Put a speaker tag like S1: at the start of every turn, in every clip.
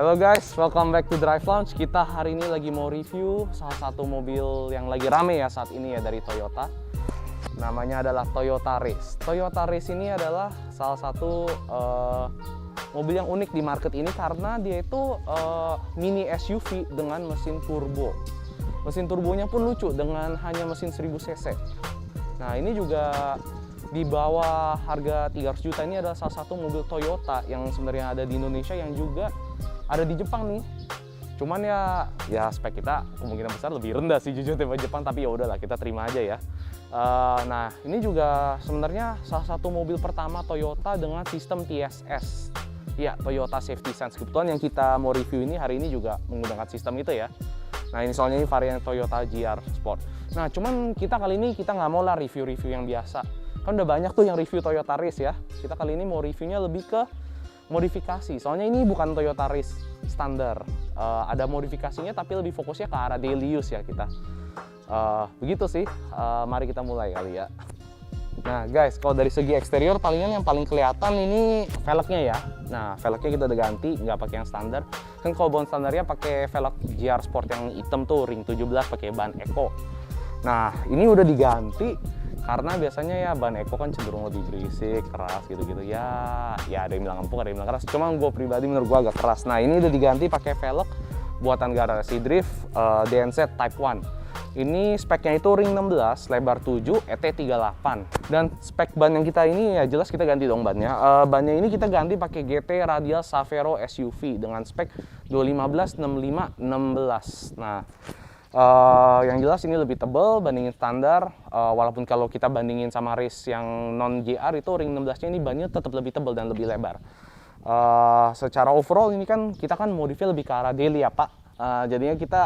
S1: Halo guys, welcome back to Drive Lounge. Kita hari ini lagi mau review salah satu mobil yang lagi rame ya saat ini ya dari Toyota. Namanya adalah Toyota Race. Toyota Race ini adalah salah satu mobil yang unik di market ini karena dia itu mini SUV dengan mesin turbo. Mesin turbonya pun lucu dengan hanya mesin 1000 cc. Nah ini juga di bawah harga 300 juta ini adalah salah satu mobil Toyota yang sebenarnya ada di Indonesia yang juga ada di Jepang nih. Cuman ya spek kita kemungkinan besar lebih rendah sih jujur daripada Jepang, tapi ya udahlah kita terima aja ya. Nah ini juga sebenarnya salah satu mobil pertama Toyota dengan sistem TSS. Ya, Toyota Safety Sense. Kebetulan yang kita mau review ini hari ini juga menggunakan sistem itu ya. Nah ini soalnya ini varian Toyota GR Sport. Nah cuman kita kali ini kita nggak mau lah review-review yang biasa. Kan udah banyak tuh yang review Toyota Race ya. Kita kali ini mau reviewnya lebih ke modifikasi. Soalnya ini bukan Toyota Race standar. Ada modifikasinya tapi lebih fokusnya ke arah daily use ya kita. Begitu sih. Mari kita mulai kali ya. Nah guys, kalau dari segi eksterior palingan yang paling kelihatan ini velgnya ya. Nah velgnya kita udah ganti, nggak pakai yang standar. Kan kalau ban standarnya pakai velg GR Sport yang hitam tuh ring 17 pakai ban Eco. Nah ini udah diganti karena biasanya ya ban Eco kan cenderung lebih berisik, keras gitu-gitu ya. Ya ada yang bilang empuk, ada yang bilang keras. Cuma gue pribadi menurut gue agak keras. Nah ini udah diganti pakai velg buatan garasi drift DNZ Type 1. Ini speknya itu ring 16, lebar 7, ET38. Dan spek ban yang kita ini ya jelas kita ganti dong bannya. Bannya ini kita ganti pakai GT Radial Savero SUV dengan spek 215 65 16. Nah yang jelas ini lebih tebal bandingin standar, walaupun kalau kita bandingin sama race yang non GR itu ring 16 nya ini bannya tetap lebih tebal dan lebih lebar. Secara overall ini kan kita kan modifnya lebih ke arah daily ya Pak, jadinya kita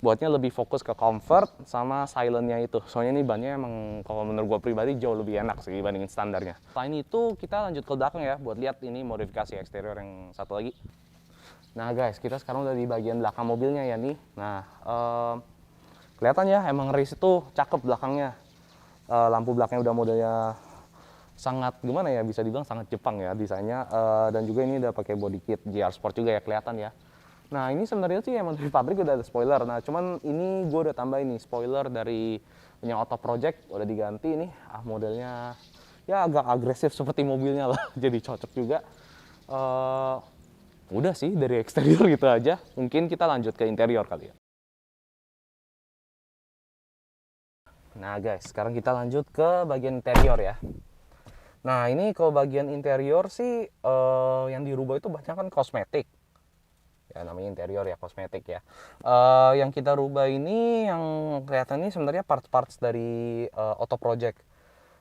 S1: buatnya lebih fokus ke comfort sama silentnya itu. Soalnya ini bannya emang kalau menurut gue pribadi jauh lebih enak sih dibandingin standarnya. Selain itu kita lanjut ke belakang ya buat lihat ini modifikasi eksterior yang satu lagi. Nah guys, kita sekarang udah di bagian belakang mobilnya ya nih. Nah, kelihatan ya emang Race itu cakep belakangnya. Lampu belakangnya udah modelnya sangat gimana ya, bisa dibilang sangat Jepang ya desainnya. Dan juga ini udah pakai body kit GR Sport juga ya kelihatan ya. Nah ini sebenarnya sih emang dari pabrik udah ada spoiler. Nah cuman ini gue udah tambahin nih spoiler dari punya Auto Project udah diganti nih. Modelnya ya agak agresif seperti mobilnya lah, jadi cocok juga. Udah sih dari eksterior gitu aja. Mungkin kita lanjut ke interior kali ya. Nah guys, sekarang kita lanjut ke bagian interior ya. Nah ini kalau bagian interior sih yang dirubah itu banyak kan kosmetik. Ya namanya interior ya, kosmetik ya. Yang kita rubah ini yang kelihatan ini sebenarnya parts-parts dari Auto Project.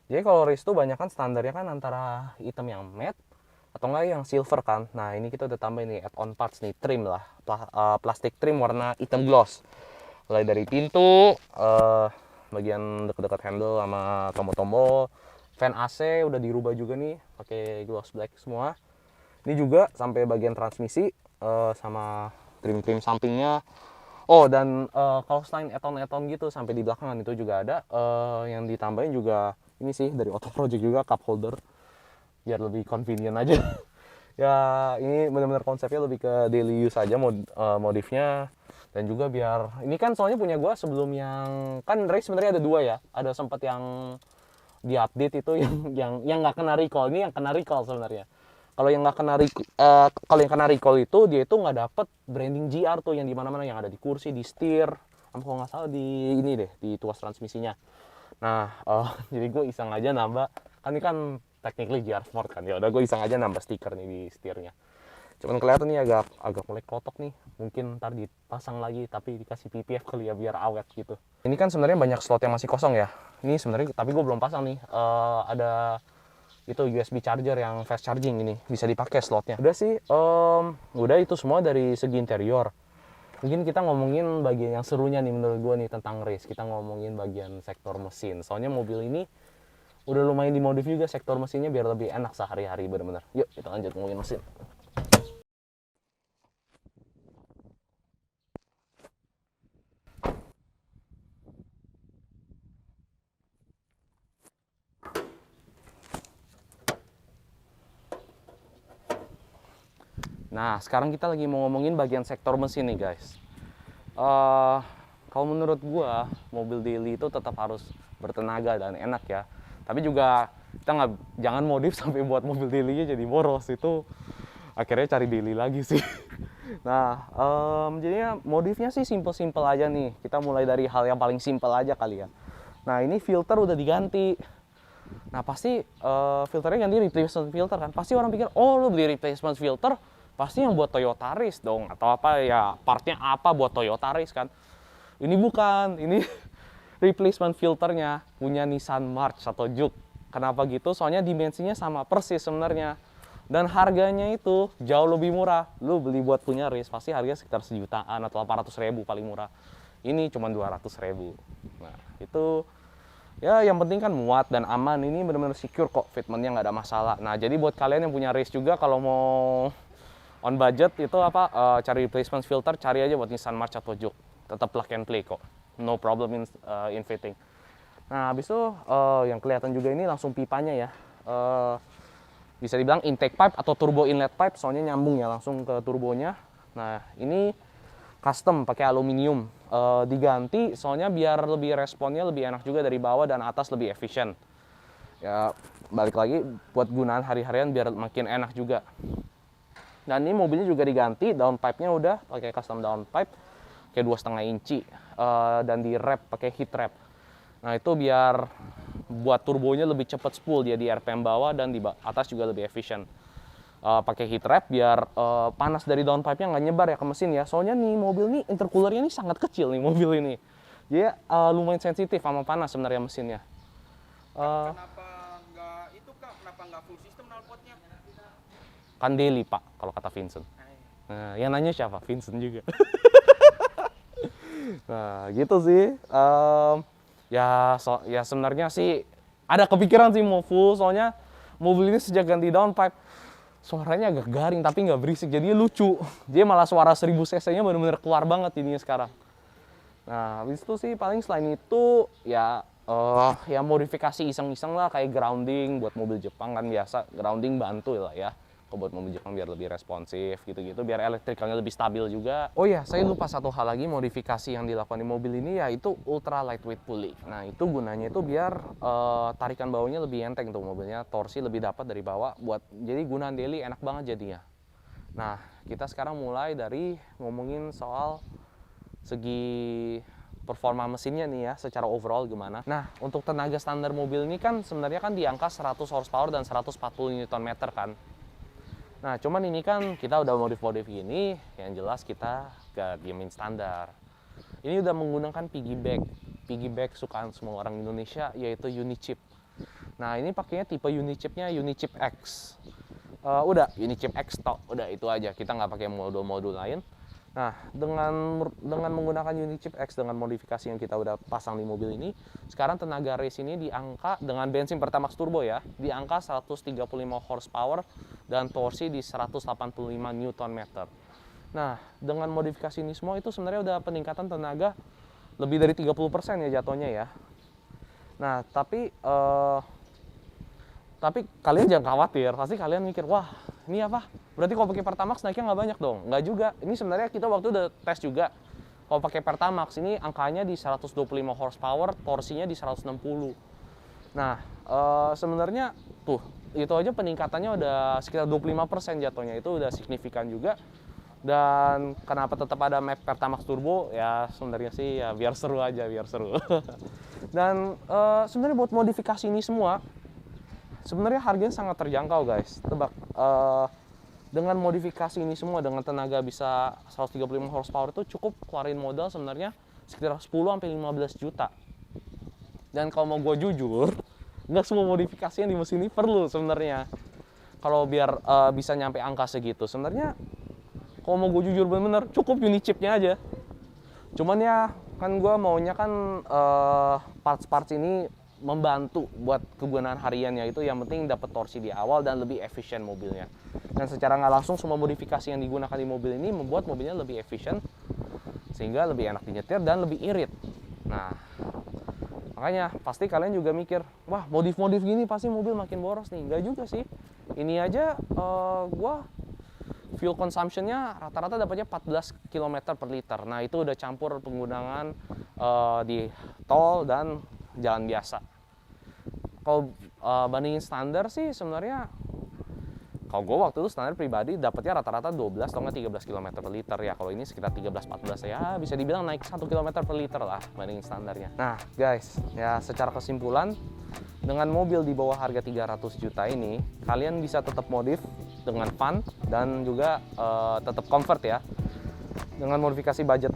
S1: Jadi kalau Race tuh banyak kan standarnya kan antara hitam yang matte atau enggak yang silver kan. Nah ini kita udah tambahin nih add-on parts nih, trim lah, plastik trim warna hitam gloss. Mulai dari pintu, bagian dekat-dekat handle sama tombol-tombol, fan AC udah dirubah juga nih pakai gloss black semua. Ini juga sampai bagian transmisi sama trim-trim sampingnya. Oh dan kalau selain add-on gitu sampai di belakangan itu juga ada yang ditambahin juga ini sih dari Auto Project juga, cup holder biar lebih convenient aja. Ya ini benar-benar konsepnya lebih ke daily use aja modifnya. Dan juga biar ini kan soalnya punya gue sebelum yang kan Race sebenarnya ada dua ya, ada sempat yang diupdate itu yang nggak kena recall. Ini yang kena recall sebenarnya. Kalau yang nggak kena kalau yang kena recall itu dia itu nggak dapet branding GR tuh yang di mana-mana, yang ada di kursi, di setir, kalau nggak salah di ini deh di tuas transmisinya. Nah jadi gue iseng aja nambah, kan ini kan technically GR Sport kan, ya udah gue iseng aja nambah stiker nih di setirnya. Cuman kelihatan nih agak mulai kotok nih, mungkin ntar dipasang lagi tapi dikasih PPF kali ya biar awet gitu. Ini kan sebenarnya banyak slot yang masih kosong ya. Ini sebenarnya tapi gue belum pasang nih. Ada itu USB charger yang fast charging, ini bisa dipakai slotnya. Udah sih, udah itu semua dari segi interior. Mungkin kita ngomongin bagian yang serunya nih menurut gue nih tentang Race. Kita ngomongin bagian sektor mesin. Soalnya mobil ini udah lumayan dimodif juga sektor mesinnya biar lebih enak sehari-hari bener-bener. Yuk kita lanjut ngomongin mesin. Nah, sekarang kita lagi mau ngomongin bagian sektor mesin nih guys. Kalau menurut gua, mobil daily itu tetap harus bertenaga dan enak ya. Tapi juga kita jangan modif sampai buat mobil daily-nya jadi boros. Itu akhirnya cari daily lagi sih. Nah, jadinya modifnya sih simple-simple aja nih. Kita mulai dari hal yang paling simple aja kali ya. Nah, ini filter udah diganti. Nah, pasti filternya ganti replacement filter kan. Pasti orang pikir, oh lu beli replacement filter, pasti yang buat Toyota Race dong. Atau apa ya, partnya apa buat Toyota Race kan. Ini bukan, ini replacement filternya punya Nissan March atau Juke. Kenapa gitu? Soalnya dimensinya sama persis sebenarnya. Dan harganya itu jauh lebih murah. Lu beli buat punya Race, pasti harganya sekitar 1 jutaan atau 800.000 paling murah. Ini cuma 200.000. Nah, itu ya yang penting kan muat dan aman. Ini benar-benar secure kok, fitmentnya nggak ada masalah. Nah, jadi buat kalian yang punya Race juga, kalau mau on budget itu cari replacement filter, cari aja buat Nissan March atau Juke. Tetap plug and play kok, no problem in fitting. Nah, habis itu yang kelihatan juga ini langsung pipanya ya. Bisa dibilang intake pipe atau turbo inlet pipe, soalnya nyambung ya langsung ke turbonya. Nah, ini custom pakai aluminium, diganti soalnya biar lebih responnya lebih enak juga dari bawah dan atas lebih efisien. Ya balik lagi buat gunaan hari-harian biar makin enak juga. Dan ini mobilnya juga diganti, downpipe-nya udah pakai custom downpipe, kayak 2,5 inci, dan di wrap pakai heat wrap. Nah, itu biar buat turbonya lebih cepat spool dia di RPM bawah dan di atas juga lebih efisien. Pakai heat wrap biar panas dari downpipe-nya nggak nyebar ya ke mesin ya. Soalnya nih mobil nih intercoolernya nih sangat kecil nih mobil ini. Jadi lumayan sensitif sama panas sebenarnya mesinnya.
S2: Kenapa nggak itu Kak? Kenapa nggak full system knalpotnya?
S1: Kan daily Pak, kalau kata Vincent. Nah, yang nanya siapa? Vincent juga. Nah, gitu sih. Ya sebenarnya sih ada kepikiran sih mau full, soalnya mobil ini sejak ganti downpipe suaranya agak garing tapi nggak berisik, jadi lucu. Dia malah suara 1000 cc-nya benar-benar keluar banget ini sekarang. Nah, habis itu sih paling selain itu ya modifikasi iseng-iseng lah, kayak grounding buat mobil Jepang kan biasa grounding bantu lah ya. Buat mobil Jepang biar lebih responsif gitu-gitu, biar elektrikalnya lebih stabil juga. Oh ya, saya lupa satu hal lagi, modifikasi yang dilakukan di mobil ini yaitu ultra lightweight pulley. Nah, itu gunanya itu biar tarikan bawahnya lebih enteng tuh mobilnya, torsi lebih dapat dari bawah, jadi gunaan daily enak banget jadinya. Nah, kita sekarang mulai dari ngomongin soal segi performa mesinnya nih ya, secara overall gimana. Nah, untuk tenaga standar mobil ini kan sebenarnya kan di angka 100 horsepower dan 140 Nm kan. Nah, cuman ini kan kita udah modif-modif gini, yang jelas kita gak diemin standar. Ini udah menggunakan piggyback sukaan semua orang Indonesia, yaitu Unichip. Nah, ini pakainya tipe Unichipnya Unichip X. Udah Unichip X tok, udah itu aja. Kita nggak pakai modul-modul lain. Nah, dengan menggunakan Unichip X dengan modifikasi yang kita udah pasang di mobil ini, sekarang tenaga race ini di angka dengan bensin Pertamax turbo ya, di angka 135 horsepower dan torsi di 185 Nm. Nah, dengan modifikasi ini semua itu sebenarnya udah peningkatan tenaga lebih dari 30% ya jatuhnya ya. Nah, tapi kalian jangan khawatir, pasti kalian mikir, wah ini apa? Berarti kalau pakai Pertamax naiknya nggak banyak dong? Nggak juga, ini sebenarnya kita waktu udah tes juga. Kalau pakai Pertamax ini angkanya di 125 horsepower, torsinya di 160. Nah, sebenarnya tuh, itu aja peningkatannya udah sekitar 25% jatuhnya, itu udah signifikan juga. Dan kenapa tetap ada map Pertamax Turbo? Ya sebenarnya sih ya biar seru aja, biar seru. Dan sebenarnya buat modifikasi ini semua, sebenarnya harganya sangat terjangkau guys. Tebak, dengan modifikasi ini semua dengan tenaga bisa 135 horsepower itu cukup keluarin modal sebenarnya sekitar 10-15 juta. Dan kalau mau gue jujur, nggak semua modifikasi yang di mesin ini perlu sebenarnya. Kalau biar bisa nyampe angka segitu, sebenarnya kalau mau gue jujur bener-bener cukup Unichipnya aja. Cuman ya kan gue maunya kan parts-parts ini membantu buat kegunaan hariannya, itu yang penting dapat torsi di awal dan lebih efisien mobilnya. Dan secara nggak langsung semua modifikasi yang digunakan di mobil ini membuat mobilnya lebih efisien sehingga lebih enak dinyetir dan lebih irit. Nah, makanya pasti kalian juga mikir, wah modif-modif gini pasti mobil makin boros nih. Nggak juga sih. Ini aja gua fuel consumption-nya rata-rata dapatnya 14 km per liter. Nah, itu udah campur penggunaan di tol dan jalan biasa. Kalau bandingin standar sih sebenarnya, kalau gue waktu itu standar pribadi dapatnya rata-rata 12 atau 13 km per liter ya. Kalau ini sekitar 13-14 ya, bisa dibilang naik 1 km per liter lah bandingin standarnya. Nah guys, ya secara kesimpulan, dengan mobil di bawah harga 300 juta ini, kalian bisa tetap modif dengan fun dan juga tetap comfort ya. Dengan modifikasi budget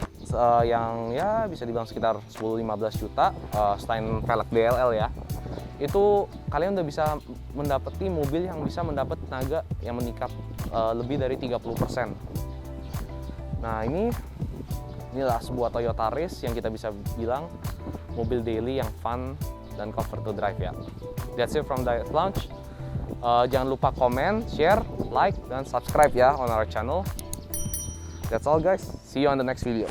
S1: yang ya bisa dibilang sekitar 10-15 juta, selain velg DLL ya, itu kalian udah bisa mendapati mobil yang bisa mendapat tenaga yang meningkat lebih dari 30%. Nah inilah sebuah Toyota Race yang kita bisa bilang mobil daily yang fun dan comfort to drive ya. That's it from Diet Lounge. Jangan lupa komen, share, like, dan subscribe ya on our channel. That's all guys. See you on the next video.